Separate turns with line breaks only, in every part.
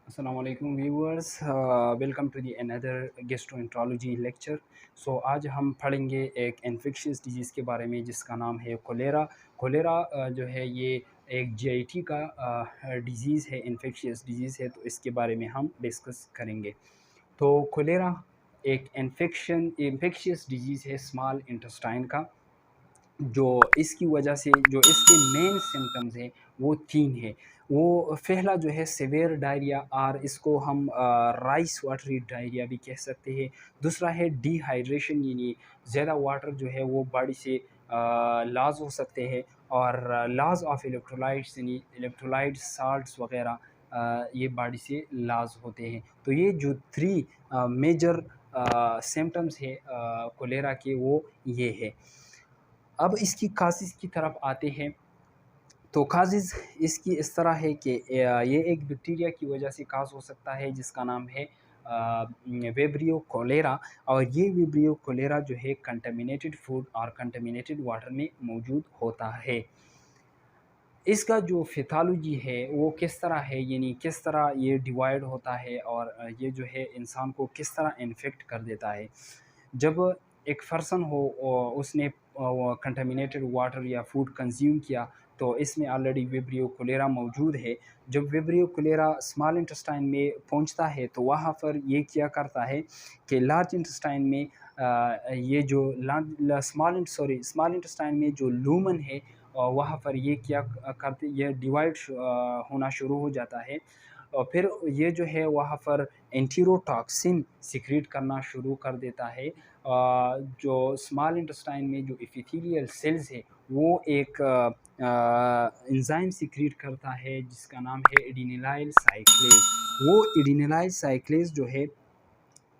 अस्सलाम वालेकुम viewers, welcome to the another gastroenterology lecture. आज हम पढ़ेंगे एक इन्फेक्शियस डिजीज़ के बारे में जिसका नाम है कोलेरा। कोलेरा जो है ये एक जीआईटी का डिज़ीज़ है, इन्फेक्शियस डिज़ीज़ है, तो इसके बारे में हम डिस्कस करेंगे। तो कोलेरा एक इन्फेक्शियस डिज़ीज़ है स्मॉल इंटेस्टाइन का। जो इसकी वजह से जो इसके मेन सिम्टम्स हैं वो 3 है। वो पहला जो है सीवियर डायरिया, और इसको हम राइस वाटरी डायरिया भी कह सकते हैं। दूसरा है डिहाइड्रेशन, यानी ज़्यादा वाटर जो है वो बॉडी से लॉस हो सकते हैं, और लॉस ऑफ इलेक्ट्रोलाइट्स यानी इलेक्ट्रोलाइट साल्ट्स वगैरह ये बॉडी से लॉस होते हैं। तो ये जो 3 मेजर सिम्टम्स है कोलेरा के, वो ये है। अब इसकी कासेस की तरफ आते हैं। तो कासेस इसकी इस तरह है कि ये एक बैक्टीरिया की वजह से काज हो सकता है जिसका नाम है वेब्रियो कोलेरा। और ये वेब्रियो कोलेरा जो है कंटेमिनेटेड फूड और कंटेमिनेटेड वाटर में मौजूद होता है। इसका जो पैथोलॉजी है वो किस तरह है, यानी किस तरह ये डिवाइड होता है, और ये जो है इंसान को किस तरह इन्फेक्ट कर देता है। जब एक पर्सन हो और उसने कंटामिनेटेड वाटर या फूड कंज्यूम किया, तो इसमें ऑलरेडी विब्रियो कोलेरा मौजूद है। जब विब्रियो कोलेरा स्मॉल इंटेस्टाइन में पहुंचता है तो वहाँ पर ये क्या करता है कि लार्ज इंटेस्टाइन में ये जो स्मॉल इंटेस्टाइन में जो लूमन है, वहाँ पर ये क्या करते, ये डिवाइड होना शुरू हो जाता है। और फिर ये जो है वहाँ पर एंटीरोटॉक्सिन सिक्रीट करना शुरू कर देता है। जो स्मॉल इंटेस्टाइन में जो एपिथेलियल सेल्स है वो एक एंजाइम सिक्रीट करता है जिसका नाम है एडिनिलाइल साइक्लेज। वो एडिनिलाइल साइक्लेज जो है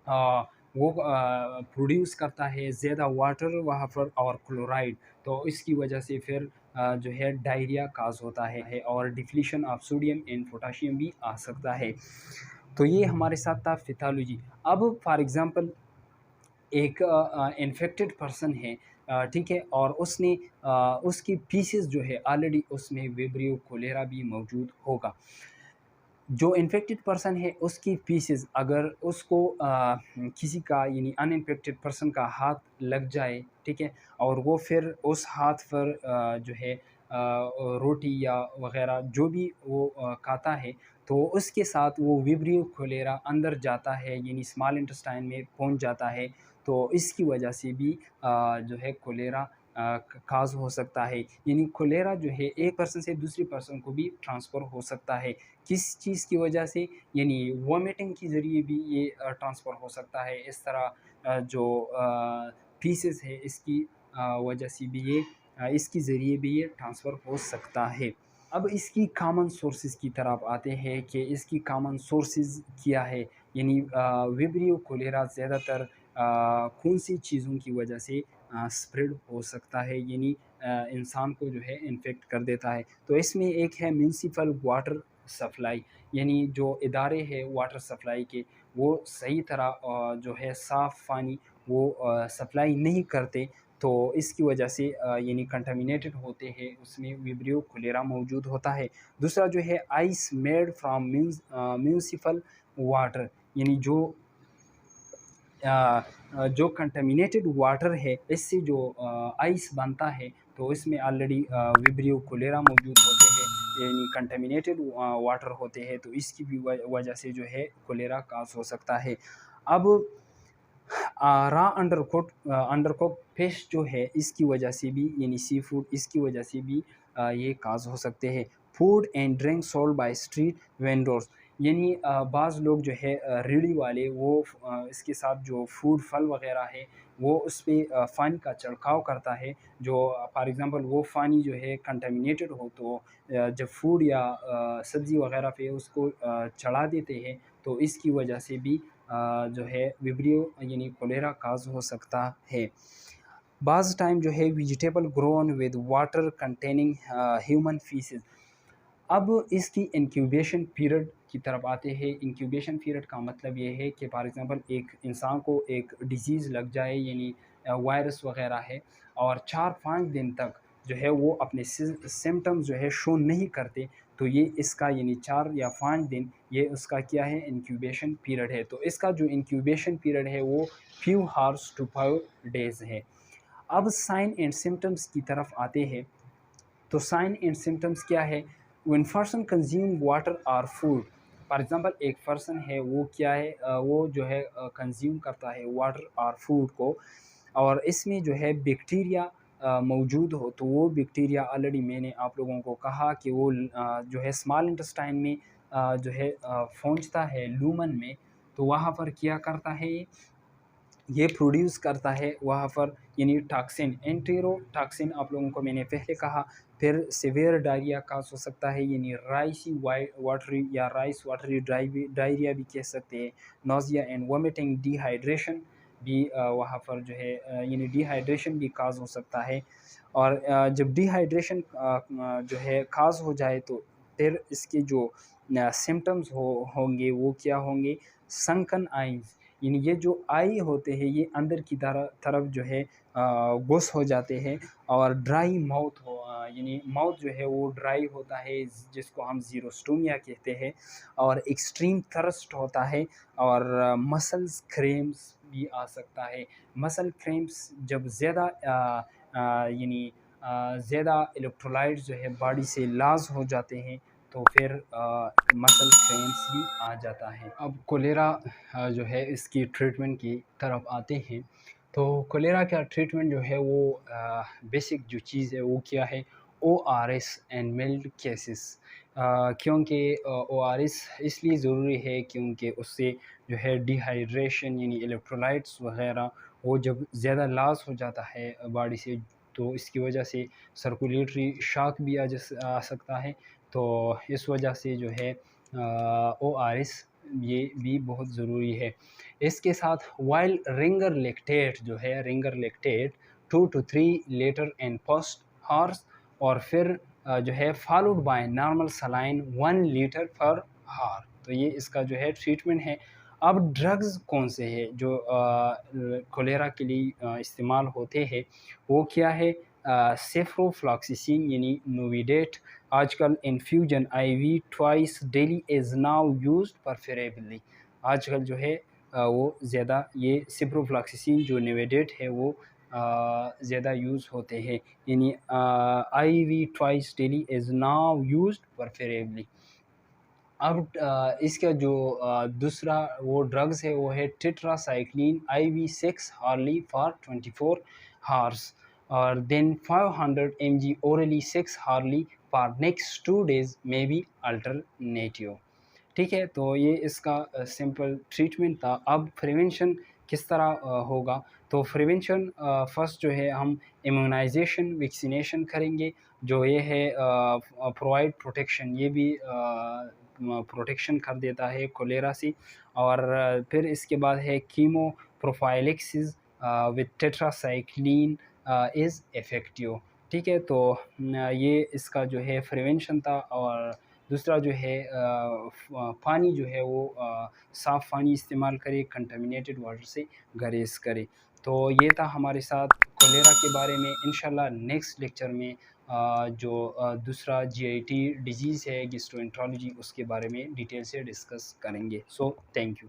आ, वो प्रोड्यूस करता है ज़्यादा वाटर वहाँ पर और क्लोराइड। तो इसकी वजह से फिर जो है डायरिया काज होता है और डिफ्लीशन ऑफ सोडियम एंड पोटाशियम भी आ सकता है। तो ये हमारे साथ था पैथोलॉजी। अब फॉर एग्जांपल एक इन्फेक्टेड पर्सन है, ठीक है, और उसने उसकी पीसेस जो है ऑलरेडी उसमें विब्रियो कोलेरा भी मौजूद होगा। जो इन्फेक्टेड पर्सन है उसकी पीसेस अगर उसको किसी का यानी अनइन्फेक्टेड पर्सन का हाथ लग जाए, ठीक है, और वो फिर उस हाथ पर जो है रोटी या वगैरह जो भी वो खाता है, तो उसके साथ वो विब्रियो कोलेरा अंदर जाता है, यानी स्मॉल इंटेस्टाइन में पहुंच जाता है। तो इसकी वजह से भी जो है कोलेरा काज हो सकता है। यानी कोलेरा जो है एक पर्सन से दूसरी पर्सन को भी ट्रांसफ़र हो सकता है। किस चीज़ की वजह से, यानी वॉमिटिंग के ज़रिए भी ये ट्रांसफ़र हो सकता है। इस तरह जो पीसेस है इसकी वजह से भी ये इसके ज़रिए भी ये ट्रांसफ़र हो सकता है। अब इसकी कॉमन सोर्सेज़ की तरफ आते हैं कि इसकी कॉमन सोर्सेज़ क्या है। यानी विब्रियो कोलेरा ज़्यादातर कौन सी चीज़ों की वजह से स्प्रेड हो सकता है, यानी इंसान को जो है इन्फेक्ट कर देता है। तो इसमें एक है म्यूनिसिपल वाटर सप्लाई, यानी जो इदारे हैं वाटर सप्लाई के, वो सही तरह जो है साफ़ पानी वो सप्लाई नहीं करते। तो इसकी वजह से यानी कंटामिनेटेड होते हैं, उसमें विब्रियो कोलेरा मौजूद होता है। दूसरा जो है ice made from municipal water, यानी जो कंटामिनेटेड वाटर है इससे जो आइस बनता है, तो इसमें ऑलरेडी विब्रियो कोलेरा मौजूद होते हैं, यानी कंटामिनेटेड वाटर होते हैं। तो इसकी भी वजह से जो है कोलेरा काज हो सकता है। अब रा अंडरकुक फिश जो है इसकी वजह से भी, यानी सी फूड, इसकी वजह से भी ये काज हो सकते हैं। Food and drink sold by street vendors, यानी बाज़ लोग जो है रेडी वाले वो इसके साथ जो फूड फल वगैरह है वो उस पर फ़ानी का छिड़काव करता है। जो फॉर एग्ज़ाम्पल वो फ़ानी जो है कंटामिनेटेड हो, तो जब फूड या सब्ज़ी वगैरह पे उसको चढ़ा देते हैं, तो इसकी वजह से भी जो है विब्रियो यानी कोलेरा काज हो सकता है। बाज़ टाइम जो है vegetable grown with water containing human faeces. अब इसकी इंक्यूबेशन पीरियड की तरफ आते हैं। इंक्यूबेशन पीरियड का मतलब ये है कि फॉर एग्ज़ाम्पल एक इंसान को एक डिज़ीज़ लग जाए, यानी वायरस वग़ैरह है, और 4-5 दिन तक जो है वो अपने सिम्टम्स जो है शो नहीं करते, तो ये इसका यानी 4 या 5 दिन ये उसका क्या है इंक्यूबेशन पीरियड है। तो इसका जो इंक्यूबेशन पीरियड है वो फ्यू हावर्स टू 5 डेज़ है। अब साइन एंड सिम्टम्स की तरफ आते हैं। तो साइन एंड सिम्टम्स क्या है? व्हेन पर्सन कंज्यूम वाटर और फूड, फॉर एग्जांपल एक पर्सन है वो क्या है वो जो है कंज्यूम करता है वाटर और फूड को, और इसमें जो है बैक्टीरिया मौजूद हो, तो वो बैक्टीरिया ऑलरेडी मैंने आप लोगों को कहा कि वो जो है स्मॉल इंटेस्टाइन में जो है पहुंचता है लूमन में, तो वहाँ पर क्या करता है ये प्रोड्यूस करता है वहाँ पर यानी टॉक्सिन, एंटेरोटॉक्सिन आप लोगों को मैंने पहले कहा। फिर सीवियर डायरिया काज हो सकता है, यानी राइसी वाटरी या राइस वाटरी डायरिया भी कह सकते हैं। नोजिया एंड वोमिटिंग, डिहाइड्रेशन भी वहाँ पर जो है यानी डिहाइड्रेशन भी काज हो सकता है। और जब डिहाइड्रेशन जो है काज हो जाए तो फिर इसके जो सिम्टम्स होंगे वो क्या होंगे? संकन आइज, यानी ये जो आई होते हैं ये अंदर की तरफ जो है घुस हो जाते हैं। और ड्राई माउथ हो, यानी माउथ जो है वो ड्राई होता है, जिसको हम ज़ीरोस्टोमिया कहते हैं। और एक्सट्रीम थर्स्ट होता है। और मसल्स क्रैम्प्स भी आ सकता है। मसल क्रैम्प्स जब ज़्यादा यानी ज़्यादा इलेक्ट्रोलाइट्स जो है बॉडी से लॉस हो जाते हैं, तो फिर मसल क्रैम्प्स भी आ जाता है। अब कोलेरा जो है इसकी ट्रीटमेंट की तरफ आते हैं। तो कोलेरा का ट्रीटमेंट जो है वो बेसिक जो चीज़ है वो क्या है? ORS and mild cases. क्योंकि ORS इसलिए ज़रूरी है क्योंकि उससे जो है डिहाइड्रेशन यानी इलेक्ट्रोलाइट्स वगैरह वो जब ज़्यादा लॉस हो जाता है बॉडी से, तो इसकी वजह से सर्कुलेटरी शॉक भी आ सकता है। तो इस वजह से जो है ORS ये भी बहुत ज़रूरी है। इसके साथ वाइल रिंगर लेक्टेट जो है, Ringer lactate 2 to 3 litre in first hours, और फिर जो है followed by normal saline 1 litre per hour. तो ये इसका जो है ट्रीटमेंट है। अब ड्रग्स कौन से हैं जो कोलेरा के लिए इस्तेमाल होते हैं? वो क्या है? सेफ्रोफ्लॉक्सिसिन यानी नोविडेट। आजकल infusion IV twice daily is now used preferably. आजकल जो है वो ज़्यादा ये सिप्रोफ्लॉक्सिसिन जो नोविडेट है वो ज़्यादा यूज़ होते हैं, यानी IV twice daily is now used preferably. अब इसका जो दूसरा वो ड्रग्स है वो है tetracycline IV 6 hourly for 24 hours, और then 500 mg orally 6 hourly for next 2 days may be alternative. ठीक है, तो ये इसका सिंपल ट्रीटमेंट था। अब प्रिवेंशन किस तरह होगा? तो प्रिवेंशन फर्स्ट जो है हम इम्यूनाइजेशन वैक्सीनेशन करेंगे, जो ये है प्रोवाइड प्रोटेक्शन, ये भी प्रोटेक्शन कर देता है कोलेरा से। और फिर इसके बाद है chemo prophylaxis with tetracycline is effective. ठीक है, तो ये इसका जो है प्रिवेंशन था। और दूसरा जो है पानी जो है वो साफ़ पानी इस्तेमाल करें, कंटामिनेटेड वाटर से गरेज़ करें। तो ये था हमारे साथ कोलेरा के बारे में। इंशाल्लाह नेक्स्ट लेक्चर में जो दूसरा GIT डिजीज़ है गैस्ट्रोएंटरोलॉजी, उसके बारे में डिटेल से डिस्कस करेंगे। So thank you.